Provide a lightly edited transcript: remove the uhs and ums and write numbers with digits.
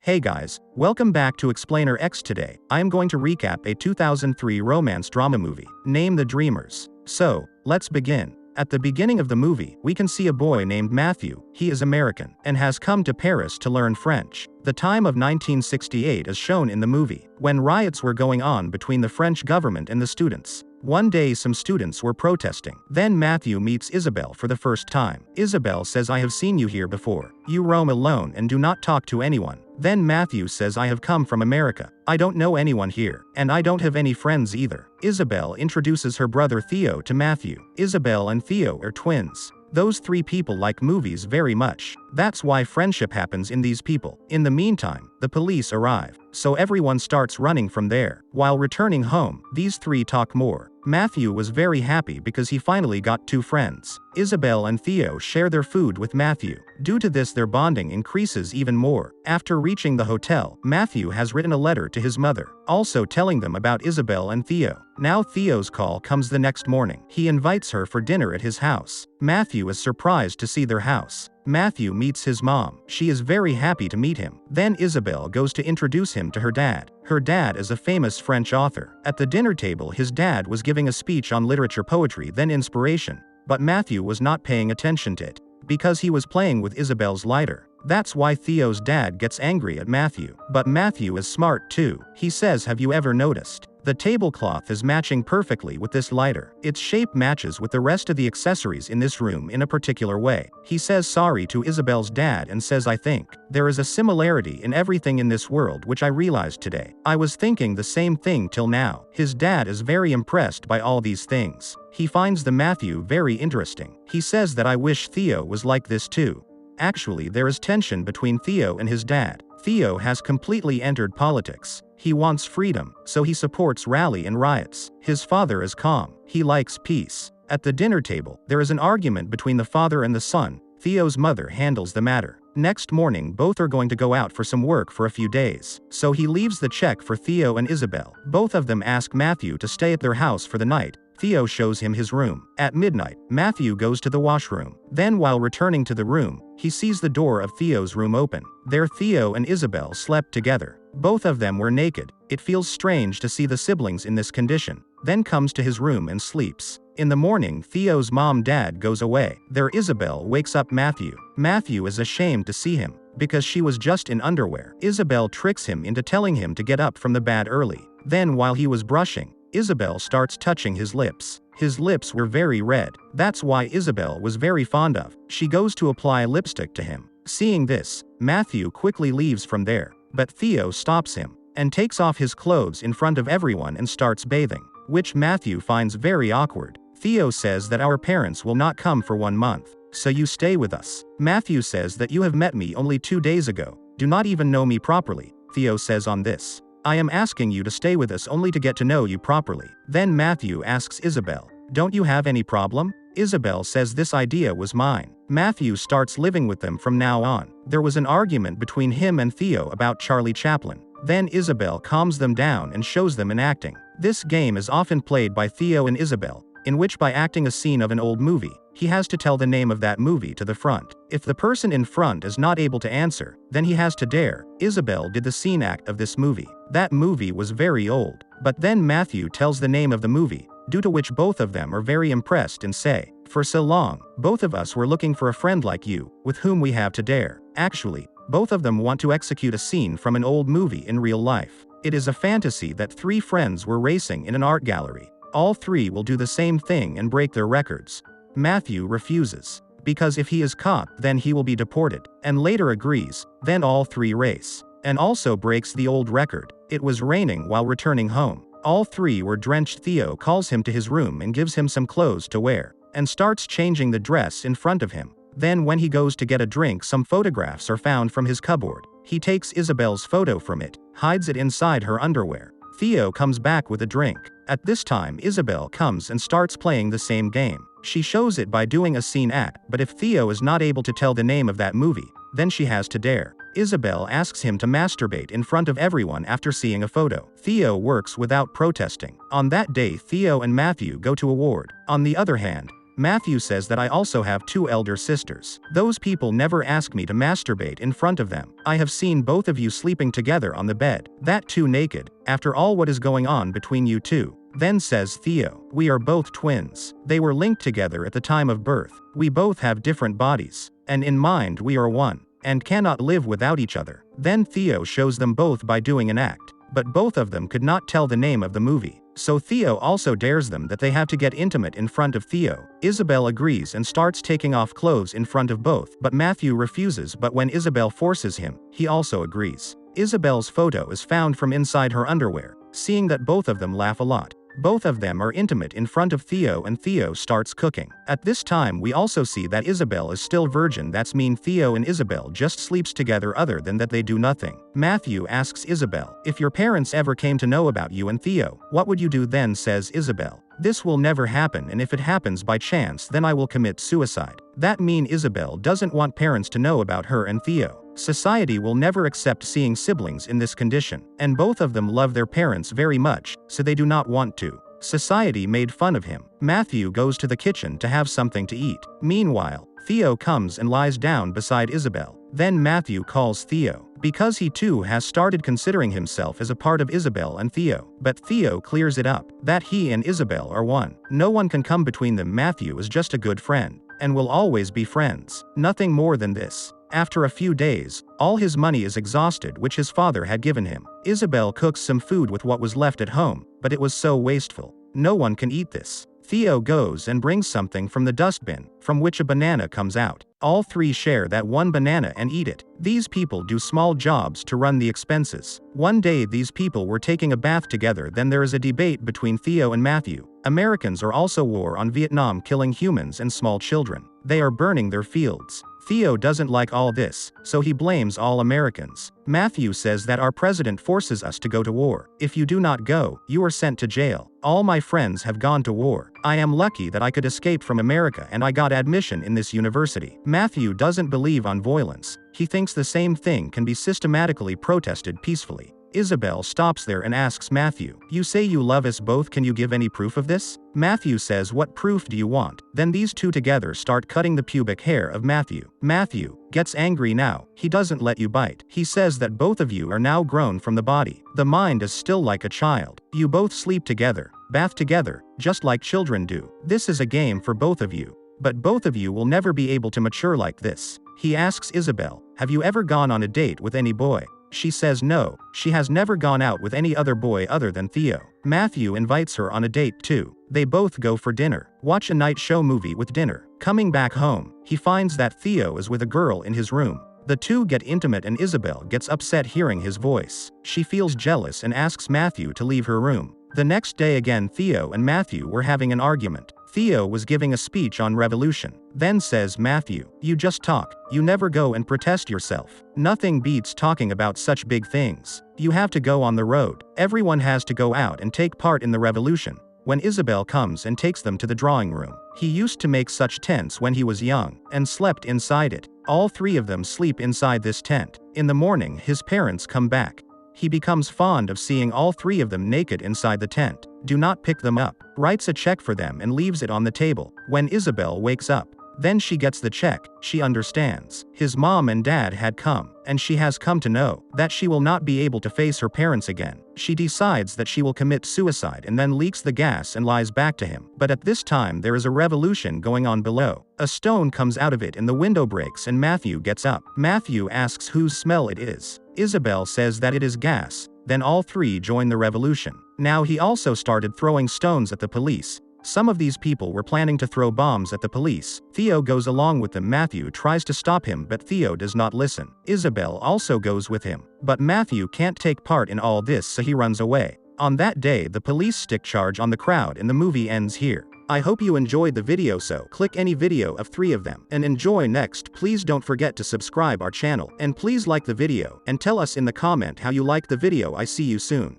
Hey guys, welcome back to Explainer X. Today, I am going to recap a 2003 romance drama movie, Name the Dreamers. So, let's begin. At the beginning of the movie, we can see a boy named Matthew. He is American, and has come to Paris to learn French. The time of 1968 is shown in the movie, when riots were going on between the French government and the students. One day some students were protesting. Then Matthew meets Isabelle for the first time. Isabelle says, "I have seen you here before. You roam alone and do not talk to anyone." Then Matthew says, "I have come from America. I don't know anyone here, and I don't have any friends either." Isabelle introduces her brother Theo to Matthew. Isabelle and Theo are twins. Those three people like movies very much. That's why friendship happens in these people. In the meantime, the police arrive, so everyone starts running from there. While returning home, these three talk more. Matthew was very happy because he finally got two friends. Isabelle and Theo share their food with Matthew. Due to this, their bonding increases even more. After reaching the hotel, Matthew has written a letter to his mother, also telling them about Isabelle and Theo. Now Theo's call comes the next morning. He invites her for dinner at his house. Matthew is surprised to see their house. Matthew meets his mom. She is very happy to meet him. Then Isabelle goes to introduce him to her dad. Her dad is a famous French author. At the dinner table, his dad was giving a speech on literature, poetry, then inspiration. But Matthew was not paying attention to it, because he was playing with Isabelle's lighter. That's why Theo's dad gets angry at Matthew. But Matthew is smart too. He says, "Have you ever noticed? The tablecloth is matching perfectly with this lighter. Its shape matches with the rest of the accessories in this room in a particular way." He says sorry to Isabelle's dad and says, "I think there is a similarity in everything in this world which I realized today. I was thinking the same thing till now." His dad is very impressed by all these things. He finds the Matthew very interesting. He says that, "I wish Theo was like this too." Actually, there is tension between Theo and his dad. Theo has completely entered politics. He wants freedom, so he supports rally and riots. His father is calm. He likes peace. At the dinner table, there is an argument between the father and the son. Theo's mother handles the matter. Next morning, both are going to go out for some work for a few days. So he leaves the check for Theo and Isabelle. Both of them ask Matthew to stay at their house for the night. Theo shows him his room. At midnight, Matthew goes to the washroom. Then while returning to the room, he sees the door of Theo's room open. There Theo and Isabelle slept together. Both of them were naked. It feels strange to see the siblings in this condition. Then comes to his room and sleeps. In the morning, Theo's dad goes away. There Isabelle wakes up Matthew. Matthew is ashamed to see him, because she was just in underwear. Isabelle tricks him into telling him to get up from the bed early. Then while he was brushing, Isabelle starts touching his lips. His lips were very red. That's why Isabelle was very fond of. She goes to apply lipstick to him. Seeing this, Matthew quickly leaves from there. But Theo stops him, and takes off his clothes in front of everyone and starts bathing, which Matthew finds very awkward. Theo says that, "Our parents will not come for 1 month, so you stay with us." Matthew says that, "You have met me only 2 days ago. Do not even know me properly." Theo says on this, "I am asking you to stay with us only to get to know you properly." Then Matthew asks Isabelle, "Don't you have any problem?" Isabelle says, "This idea was mine." Matthew starts living with them from now on. There was an argument between him and Theo about Charlie Chaplin. Then Isabelle calms them down and shows them an acting. This game is often played by Theo and Isabelle, in which by acting a scene of an old movie, he has to tell the name of that movie to the front. If the person in front is not able to answer, then he has to dare. Isabelle did the scene act of this movie. That movie was very old. But then Matthew tells the name of the movie, due to which both of them are very impressed and say, "For so long, both of us were looking for a friend like you, with whom we have to dare." Actually, both of them want to execute a scene from an old movie in real life. It is a fantasy that 3 friends were racing in an art gallery. All 3 will do the same thing and break their records. Matthew refuses, because if he is caught, then he will be deported, and later agrees. Then all 3 race, and also breaks the old record. It was raining while returning home. All 3 were drenched. Theo calls him to his room and gives him some clothes to wear, and starts changing the dress in front of him. Then when he goes to get a drink, some photographs are found from his cupboard. He takes Isabelle's photo from it, hides it inside her underwear. Theo comes back with a drink. At this time, Isabelle comes and starts playing the same game. She shows it by doing a scene act, but if Theo is not able to tell the name of that movie, then she has to dare. Isabelle asks him to masturbate in front of everyone after seeing a photo. Theo works without protesting. On that day, Theo and Matthew go to a ward. On the other hand, Matthew says that I also have 2 elder sisters. Those people never ask me to masturbate in front of them. I have seen both of you sleeping together on the bed. That too naked. After all, what is going on between you two? Then says Theo, we are both twins. They were linked together at the time of birth. We both have different bodies. And in mind we are one. And cannot live without each other. Then Theo shows them both by doing an act. But both of them could not tell the name of the movie. So Theo also dares them that they have to get intimate in front of Theo. Isabel agrees and starts taking off clothes in front of both, but Matthew refuses. But when Isabel forces him, he also agrees. Isabel's photo is found from inside her underwear. Seeing that both of them laugh a lot. Both of them are intimate in front of Theo and Theo starts cooking. At this time we also see that Isabel is still virgin. That's mean Theo and Isabel just sleeps together, other than that they do nothing. Matthew asks Isabel, if your parents ever came to know about you and Theo, what would you do then? Says Isabel, this will never happen, and if it happens by chance then I will commit suicide. That mean Isabel doesn't want parents to know about her and Theo. Society will never accept seeing siblings in this condition, and both of them love their parents very much, so they do not want to. Society made fun of him. Matthew goes to the kitchen to have something to eat. Meanwhile, Theo comes and lies down beside Isabel. Then Matthew calls Theo, because he too has started considering himself as a part of Isabel and Theo. But Theo clears it up, that he and Isabel are one. No one can come between them. Matthew is just a good friend, and will always be friends. Nothing more than this. After a few days, all his money is exhausted which his father had given him. Isabel cooks some food with what was left at home, but it was so wasteful. No one can eat this. Theo goes and brings something from the dustbin, from which a banana comes out. All three share that one banana and eat it. These people do small jobs to run the expenses. One day these people were taking a bath together. Then there is a debate between Theo and Matthew. Americans are also war on Vietnam, killing humans and small children. They are burning their fields. Theo doesn't like all this, so he blames all Americans. Matthew says that our president forces us to go to war. If you do not go, you are sent to jail. All my friends have gone to war. I am lucky that I could escape from America and I got admission in this university. Matthew doesn't believe on violence. He thinks the same thing can be systematically protested peacefully. Isabel stops there and asks Matthew, you say you love us both, can you give any proof of this? Matthew says, what proof do you want? Then these two together start cutting the pubic hair of Matthew. Matthew gets angry now. He doesn't let you bite. He says that both of you are now grown from the body. The mind is still like a child. You both sleep together, bath together, just like children do. This is a game for both of you. But both of you will never be able to mature like this. He asks Isabel, have you ever gone on a date with any boy? She says no, she has never gone out with any other boy other than Theo. Matthew invites her on a date too. They both go for dinner, watch a night show movie with dinner. Coming back home, he finds that Theo is with a girl in his room. The two get intimate and Isabel gets upset hearing his voice. She feels jealous and asks Matthew to leave her room. The next day again, Theo and Matthew were having an argument. Theo was giving a speech on revolution. Then says Matthew, you just talk, you never go and protest yourself. Nothing beats talking about such big things. You have to go on the road. Everyone has to go out and take part in the revolution. When Isabel comes and takes them to the drawing room, he used to make such tents when he was young, and slept inside it. All three of them sleep inside this tent. In the morning his parents come back. He becomes fond of seeing all three of them naked inside the tent. Do not pick them up. Writes a check for them and leaves it on the table. When Isabel wakes up, then she gets the check. She understands. His mom and dad had come, and she has come to know that she will not be able to face her parents again. She decides that she will commit suicide and then leaks the gas and lies back to him. But at this time there is a revolution going on below. A stone comes out of it and the window breaks and Matthew gets up. Matthew asks whose smell it is. Isabel says that it is gas. Then all three join the revolution. Now he also started throwing stones at the police. Some of these people were planning to throw bombs at the police. Theo goes along with them. Matthew tries to stop him but Theo does not listen. Isabel also goes with him. But Matthew can't take part in all this, so he runs away. On that day the police stick charge on the crowd and the movie ends here. I hope you enjoyed the video, so click any video of 3 of them and enjoy next. Please don't forget to subscribe our channel and please like the video and tell us in the comment how you like the video. I see you soon.